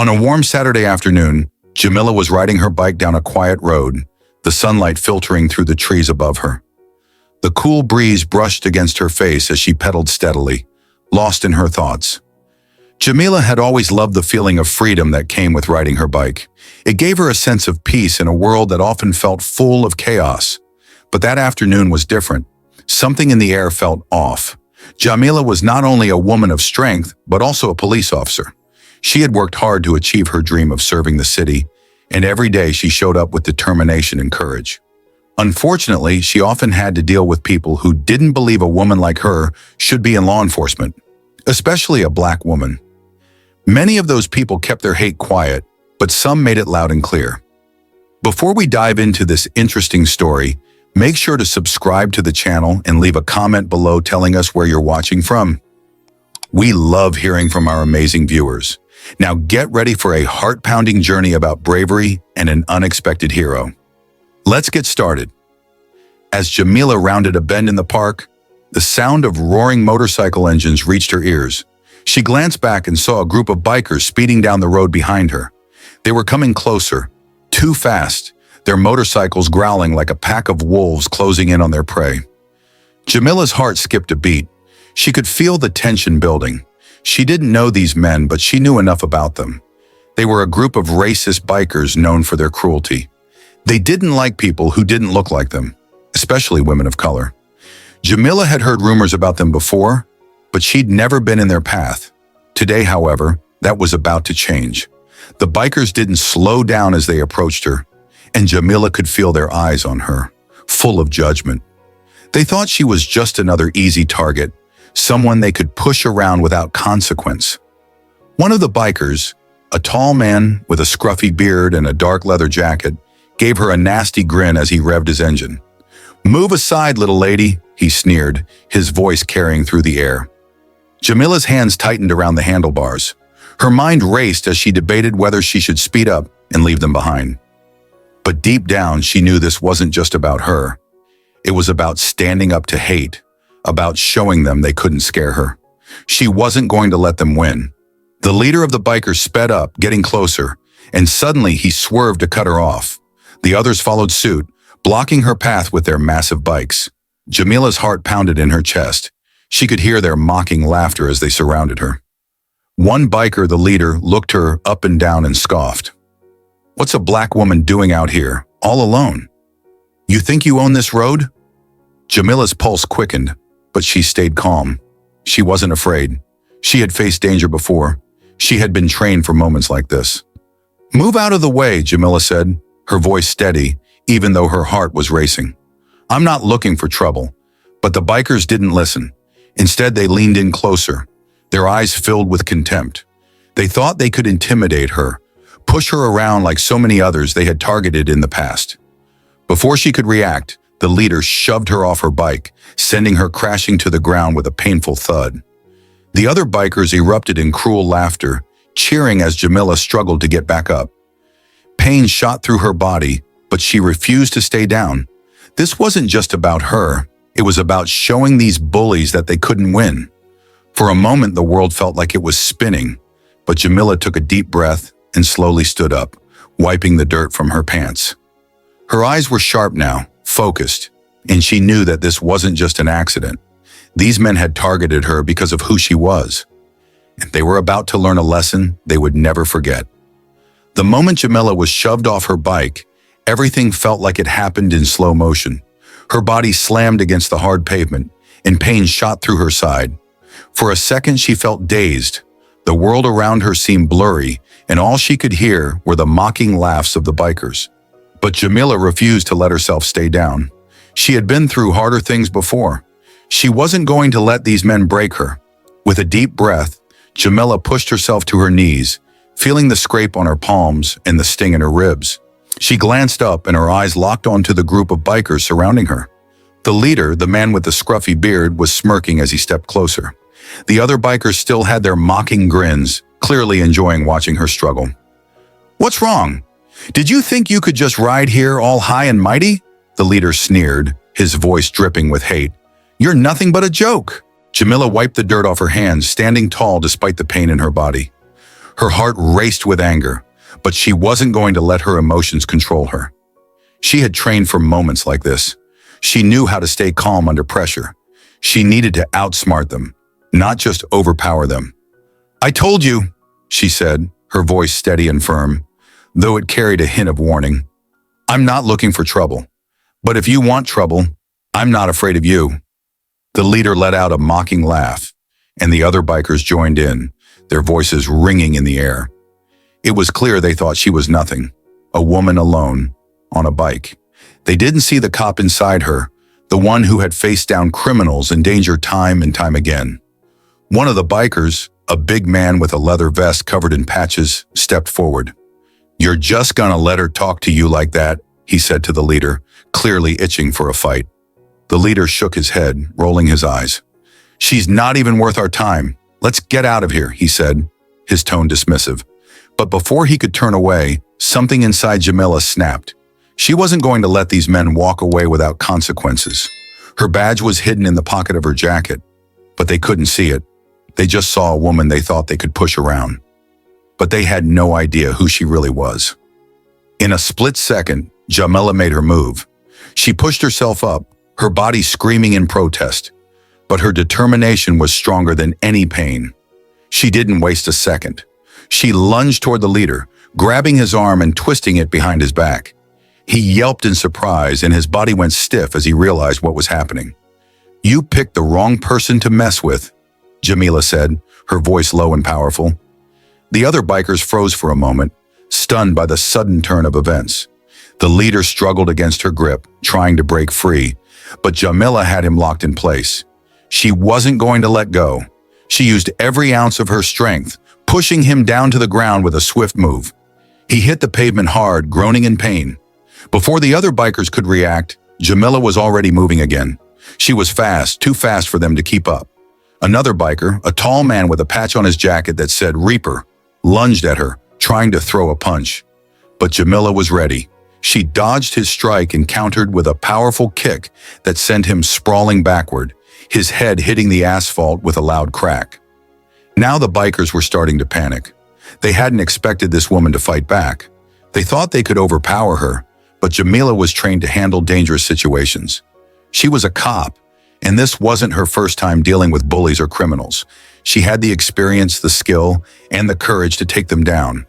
On a warm Saturday afternoon, Jamila was riding her bike down a quiet road, the sunlight filtering through the trees above her. The cool breeze brushed against her face as she pedaled steadily, lost in her thoughts. Jamila had always loved the feeling of freedom that came with riding her bike. It gave her a sense of peace in a world that often felt full of chaos. But that afternoon was different. Something in the air felt off. Jamila was not only a woman of strength, but also a police officer. She had worked hard to achieve her dream of serving the city, and every day she showed up with determination and courage. Unfortunately, she often had to deal with people who didn't believe a woman like her should be in law enforcement, especially a black woman. Many of those people kept their hate quiet, but some made it loud and clear. Before we dive into this interesting story, make sure to subscribe to the channel and leave a comment below telling us where you're watching from. We love hearing from our amazing viewers. Now get ready for a heart-pounding journey about bravery and an unexpected hero. Let's get started. As Jamila rounded a bend in the park, the sound of roaring motorcycle engines reached her ears. She glanced back and saw a group of bikers speeding down the road behind her. They were coming closer, too fast, their motorcycles growling like a pack of wolves closing in on their prey. Jamila's heart skipped a beat. She could feel the tension building. She didn't know these men, but she knew enough about them. They were a group of racist bikers known for their cruelty. They didn't like people who didn't look like them, especially women of color. Jamila had heard rumors about them before, but she'd never been in their path. Today, however, that was about to change. The bikers didn't slow down as they approached her, and Jamila could feel their eyes on her, full of judgment. They thought she was just another easy target, someone they could push around without consequence. One of the bikers, a tall man with a scruffy beard and a dark leather jacket, gave her a nasty grin as he revved his engine. "Move aside, little lady," he sneered, his voice carrying through the air. Jamila's hands tightened around the handlebars. Her mind raced as she debated whether she should speed up and leave them behind. But deep down, she knew this wasn't just about her. It was about standing up to hate, about showing them they couldn't scare her. She wasn't going to let them win. The leader of the bikers sped up, getting closer, and suddenly he swerved to cut her off. The others followed suit, blocking her path with their massive bikes. Jamila's heart pounded in her chest. She could hear their mocking laughter as they surrounded her. One biker, the leader, looked her up and down and scoffed. "What's a black woman doing out here, all alone? You think you own this road?" Jamila's pulse quickened, but she stayed calm. She wasn't afraid. She had faced danger before. She had been trained for moments like this. "Move out of the way," Jamila said, her voice steady, even though her heart was racing. "I'm not looking for trouble." But the bikers didn't listen. Instead, they leaned in closer, their eyes filled with contempt. They thought they could intimidate her, push her around like so many others they had targeted in the past. Before she could react, the leader shoved her off her bike, sending her crashing to the ground with a painful thud. The other bikers erupted in cruel laughter, cheering as Jamila struggled to get back up. Pain shot through her body, but she refused to stay down. This wasn't just about her. It was about showing these bullies that they couldn't win. For a moment, the world felt like it was spinning, but Jamila took a deep breath and slowly stood up, wiping the dirt from her pants. Her eyes were sharp now, focused, and she knew that this wasn't just an accident. These men had targeted her because of who she was, and they were about to learn a lesson they would never forget. The moment Jamila was shoved off her bike, everything felt like it happened in slow motion. Her body slammed against the hard pavement, and pain shot through her side. For a second, she felt dazed. The world around her seemed blurry, and all she could hear were the mocking laughs of the bikers. But Jamila refused to let herself stay down. She had been through harder things before. She wasn't going to let these men break her. With a deep breath, Jamila pushed herself to her knees, feeling the scrape on her palms and the sting in her ribs. She glanced up and her eyes locked onto the group of bikers surrounding her. The leader, the man with the scruffy beard, was smirking as he stepped closer. The other bikers still had their mocking grins, clearly enjoying watching her struggle. "What's wrong? Did you think you could just ride here all high and mighty?" The leader sneered, his voice dripping with hate. "You're nothing but a joke." Jamila wiped the dirt off her hands, standing tall despite the pain in her body. Her heart raced with anger, but she wasn't going to let her emotions control her. She had trained for moments like this. She knew how to stay calm under pressure. She needed to outsmart them, not just overpower them. "I told you," she said, her voice steady and firm, though it carried a hint of warning. "I'm not looking for trouble. But if you want trouble, I'm not afraid of you." The leader let out a mocking laugh, and the other bikers joined in, their voices ringing in the air. It was clear they thought she was nothing, a woman alone, on a bike. They didn't see the cop inside her, the one who had faced down criminals in danger time and time again. One of the bikers, a big man with a leather vest covered in patches, stepped forward. "You're just gonna let her talk to you like that?" he said to the leader, clearly itching for a fight. The leader shook his head, rolling his eyes. "She's not even worth our time. Let's get out of here," he said, his tone dismissive. But before he could turn away, something inside Jamila snapped. She wasn't going to let these men walk away without consequences. Her badge was hidden in the pocket of her jacket, but they couldn't see it. They just saw a woman they thought they could push around. But they had no idea who she really was. In a split second, Jamila made her move. She pushed herself up, her body screaming in protest. But her determination was stronger than any pain. She didn't waste a second. She lunged toward the leader, grabbing his arm and twisting it behind his back. He yelped in surprise, and his body went stiff as he realized what was happening. "You picked the wrong person to mess with," Jamila said, her voice low and powerful. The other bikers froze for a moment, stunned by the sudden turn of events. The leader struggled against her grip, trying to break free, but Jamila had him locked in place. She wasn't going to let go. She used every ounce of her strength, pushing him down to the ground with a swift move. He hit the pavement hard, groaning in pain. Before the other bikers could react, Jamila was already moving again. She was fast, too fast for them to keep up. Another biker, a tall man with a patch on his jacket that said Reaper, lunged at her, trying to throw a punch. But Jamila was ready. She dodged his strike and countered with a powerful kick that sent him sprawling backward, his head hitting the asphalt with a loud crack. Now the bikers were starting to panic. They hadn't expected this woman to fight back. They thought they could overpower her, but Jamila was trained to handle dangerous situations. She was a cop, and this wasn't her first time dealing with bullies or criminals. She had the experience, the skill, and the courage to take them down.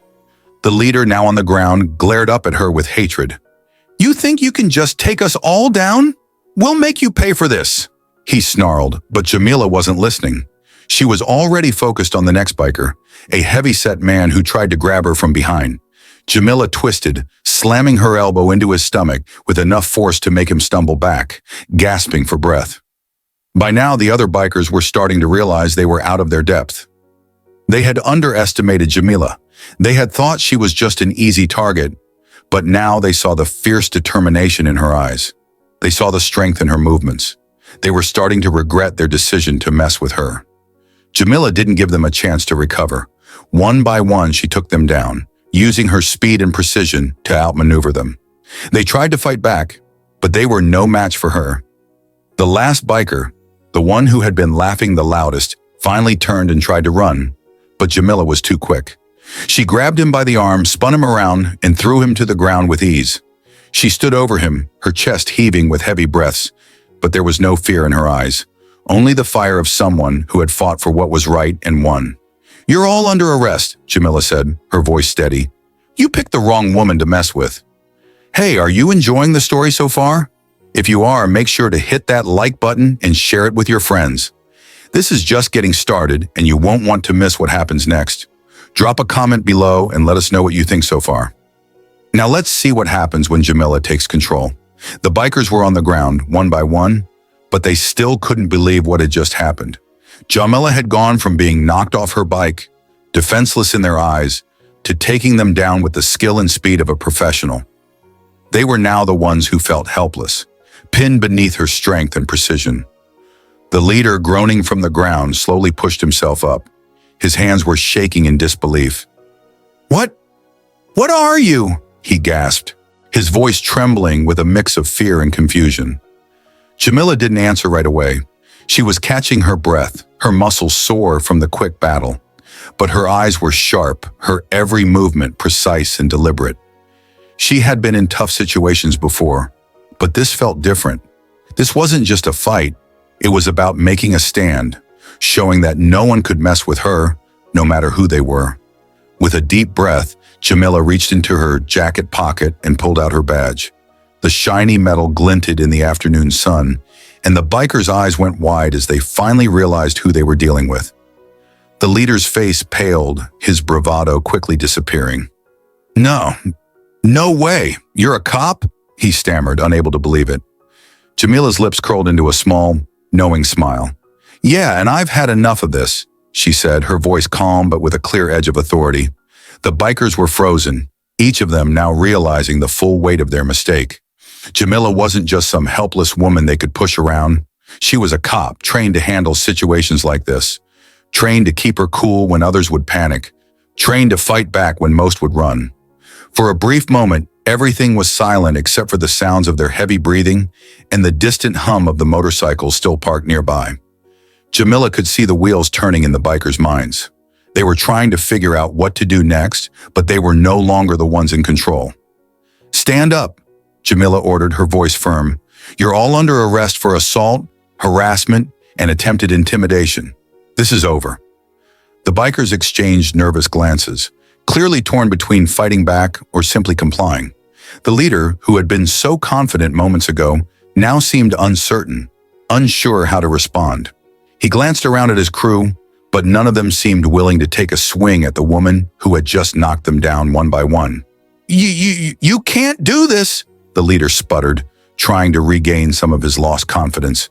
The leader, now on the ground, glared up at her with hatred. "You think you can just take us all down? We'll make you pay for this," he snarled, but Jamila wasn't listening. She was already focused on the next biker, a heavy-set man who tried to grab her from behind. Jamila twisted, slamming her elbow into his stomach with enough force to make him stumble back, gasping for breath. By now, the other bikers were starting to realize they were out of their depth. They had underestimated Jamila. They had thought she was just an easy target, but now they saw the fierce determination in her eyes. They saw the strength in her movements. They were starting to regret their decision to mess with her. Jamila didn't give them a chance to recover. One by one, she took them down, using her speed and precision to outmaneuver them. They tried to fight back, but they were no match for her. The last biker, the one who had been laughing the loudest, finally turned and tried to run, but Jamila was too quick. She grabbed him by the arm, spun him around, and threw him to the ground with ease. She stood over him, her chest heaving with heavy breaths, but there was no fear in her eyes, only the fire of someone who had fought for what was right and won. "You're all under arrest," Jamila said, her voice steady. "You picked the wrong woman to mess with." Hey, are you enjoying the story so far? If you are, make sure to hit that like button and share it with your friends. This is just getting started, and you won't want to miss what happens next. Drop a comment below and let us know what you think so far. Now let's see what happens when Jamila takes control. The bikers were on the ground, one by one, but they still couldn't believe what had just happened. Jamila had gone from being knocked off her bike, defenseless in their eyes, to taking them down with the skill and speed of a professional. They were now the ones who felt helpless, pinned beneath her strength and precision. The leader, groaning from the ground, slowly pushed himself up. His hands were shaking in disbelief. What are you?" he gasped, his voice trembling with a mix of fear and confusion. Jamila didn't answer right away. She was catching her breath, her muscles sore from the quick battle. but her eyes were sharp, her every movement precise and deliberate. She had been in tough situations before, but this felt different. This wasn't just a fight, it was about making a stand, showing that no one could mess with her, no matter who they were. With a deep breath, Jamila reached into her jacket pocket and pulled out her badge. The shiny metal glinted in the afternoon sun, and the biker's eyes went wide as they finally realized who they were dealing with. The leader's face paled, his bravado quickly disappearing. No way, you're a cop?" he stammered, unable to believe it. Jamila's lips curled into a small, knowing smile. "Yeah, and I've had enough of this," she said, her voice calm but with a clear edge of authority. The bikers were frozen, each of them now realizing the full weight of their mistake. Jamila wasn't just some helpless woman they could push around. She was a cop, trained to handle situations like this, trained to keep her cool when others would panic, trained to fight back when most would run. For a brief moment, everything was silent except for the sounds of their heavy breathing and the distant hum of the motorcycles still parked nearby. Jamila could see the wheels turning in the bikers' minds. They were trying to figure out what to do next, but they were no longer the ones in control. "Stand up," Jamila ordered, her voice firm. "You're all under arrest for assault, harassment, and attempted intimidation. This is over." The bikers exchanged nervous glances, clearly torn between fighting back or simply complying. The leader, who had been so confident moments ago, now seemed uncertain, unsure how to respond. He glanced around at his crew, but none of them seemed willing to take a swing at the woman who had just knocked them down one by one. You can't do this," the leader sputtered, trying to regain some of his lost confidence.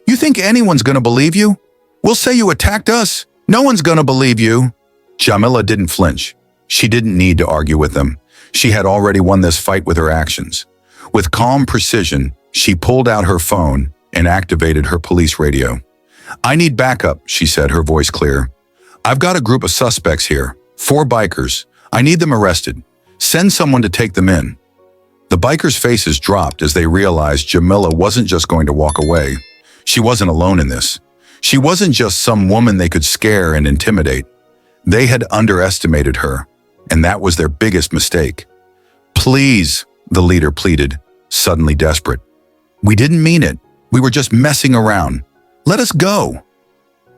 "You think anyone's gonna believe you? We'll say you attacked us. No one's gonna believe you." Jamila didn't flinch. She didn't need to argue with them. She had already won this fight with her actions. With calm precision, she pulled out her phone and activated her police radio. "I need backup," she said, her voice clear. "I've got a group of suspects here, 4 bikers. I need them arrested. Send someone to take them in." The bikers' faces dropped as they realized Jamila wasn't just going to walk away. She wasn't alone in this. She wasn't just some woman they could scare and intimidate. They had underestimated her, and that was their biggest mistake. "Please," the leader pleaded, suddenly desperate. "We didn't mean it. We were just messing around. Let us go."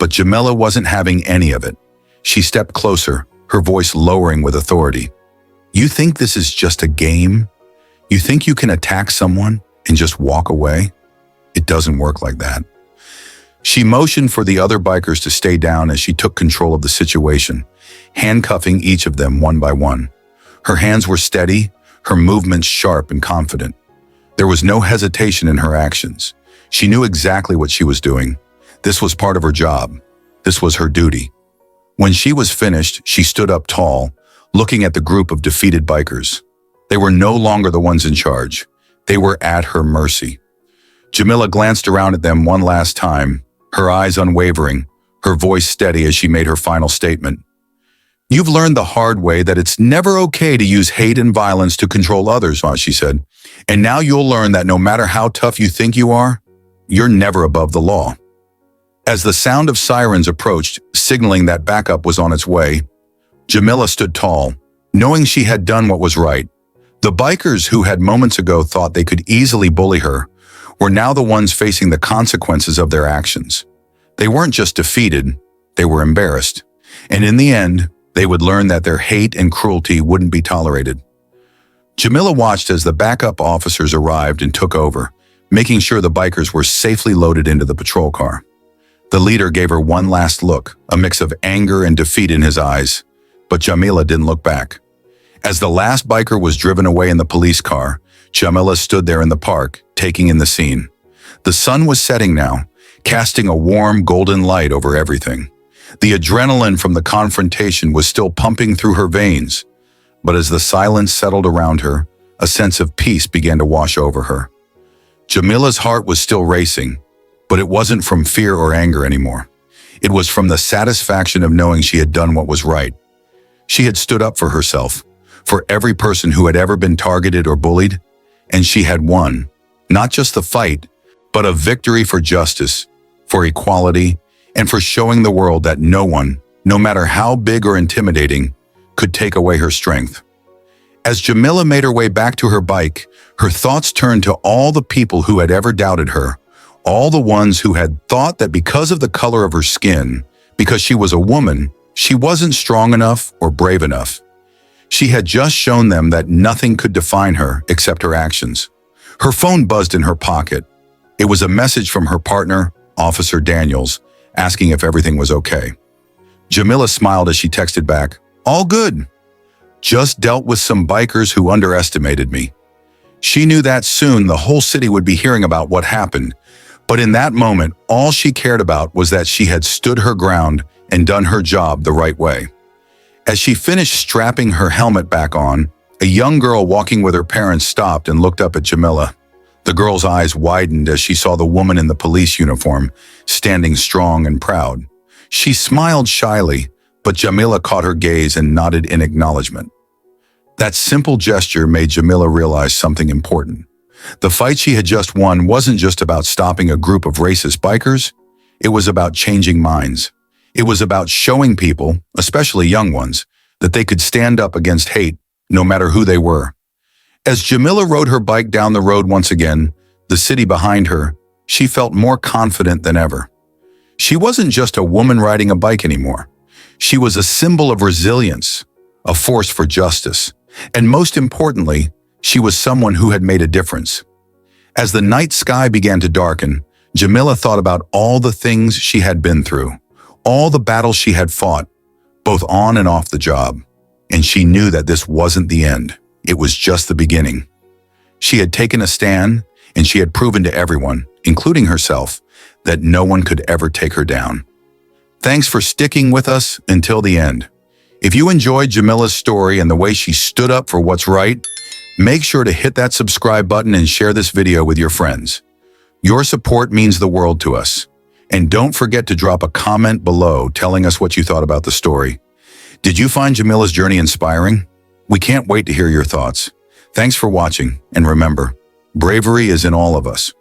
But Jamila wasn't having any of it. She stepped closer, her voice lowering with authority. "You think this is just a game? You think you can attack someone and just walk away? It doesn't work like that." She motioned for the other bikers to stay down as she took control of the situation, handcuffing each of them one by one. Her hands were steady, her movements sharp and confident. There was no hesitation in her actions. She knew exactly what she was doing. This was part of her job. This was her duty. When she was finished, she stood up tall, looking at the group of defeated bikers. They were no longer the ones in charge. They were at her mercy. Jamila glanced around at them one last time, her eyes unwavering, her voice steady as she made her final statement. "You've learned the hard way that it's never okay to use hate and violence to control others," she said. "And now you'll learn that no matter how tough you think you are, you're never above the law." As the sound of sirens approached, signaling that backup was on its way, Jamila stood tall, knowing she had done what was right. The bikers who had moments ago thought they could easily bully her were now the ones facing the consequences of their actions. They weren't just defeated, they were embarrassed. And in the end, they would learn that their hate and cruelty wouldn't be tolerated. Jamila watched as the backup officers arrived and took over, making sure the bikers were safely loaded into the patrol car. The leader gave her one last look, a mix of anger and defeat in his eyes, but Jamila didn't look back. As the last biker was driven away in the police car, Jamila stood there in the park, taking in the scene. The sun was setting now, casting a warm golden light over everything. The adrenaline from the confrontation was still pumping through her veins, but as the silence settled around her, a sense of peace began to wash over her. Jamila's heart was still racing, but it wasn't from fear or anger anymore. It was from the satisfaction of knowing she had done what was right. She had stood up for herself, for every person who had ever been targeted or bullied, and she had won, not just the fight, but a victory for justice, for equality, and for showing the world that no one, no matter how big or intimidating, could take away her strength. As Jamila made her way back to her bike, her thoughts turned to all the people who had ever doubted her, all the ones who had thought that because of the color of her skin, because she was a woman, she wasn't strong enough or brave enough. She had just shown them that nothing could define her except her actions. Her phone buzzed in her pocket. It was a message from her partner, Officer Daniels, asking if everything was okay. Jamila smiled as she texted back, "All good. Just dealt with some bikers who underestimated me." She knew that soon the whole city would be hearing about what happened, but in that moment, all she cared about was that she had stood her ground and done her job the right way. As she finished strapping her helmet back on, a young girl walking with her parents stopped and looked up at Jamila. The girl's eyes widened as she saw the woman in the police uniform, standing strong and proud. She smiled shyly, but Jamila caught her gaze and nodded in acknowledgement. That simple gesture made Jamila realize something important. The fight she had just won wasn't just about stopping a group of racist bikers. It was about changing minds. It was about showing people, especially young ones, that they could stand up against hate, no matter who they were. As Jamila rode her bike down the road once again, the city behind her, she felt more confident than ever. She wasn't just a woman riding a bike anymore. She was a symbol of resilience, a force for justice, and most importantly, she was someone who had made a difference. As the night sky began to darken, Jamila thought about all the things she had been through, all the battles she had fought, both on and off the job, and she knew that this wasn't the end. It was just the beginning. She had taken a stand, and she had proven to everyone, including herself, that no one could ever take her down. Thanks for sticking with us until the end. If you enjoyed Jamila's story and the way she stood up for what's right, make sure to hit that subscribe button and share this video with your friends. Your support means the world to us. And don't forget to drop a comment below telling us what you thought about the story. Did you find Jamila's journey inspiring? We can't wait to hear your thoughts. Thanks for watching, and remember, bravery is in all of us.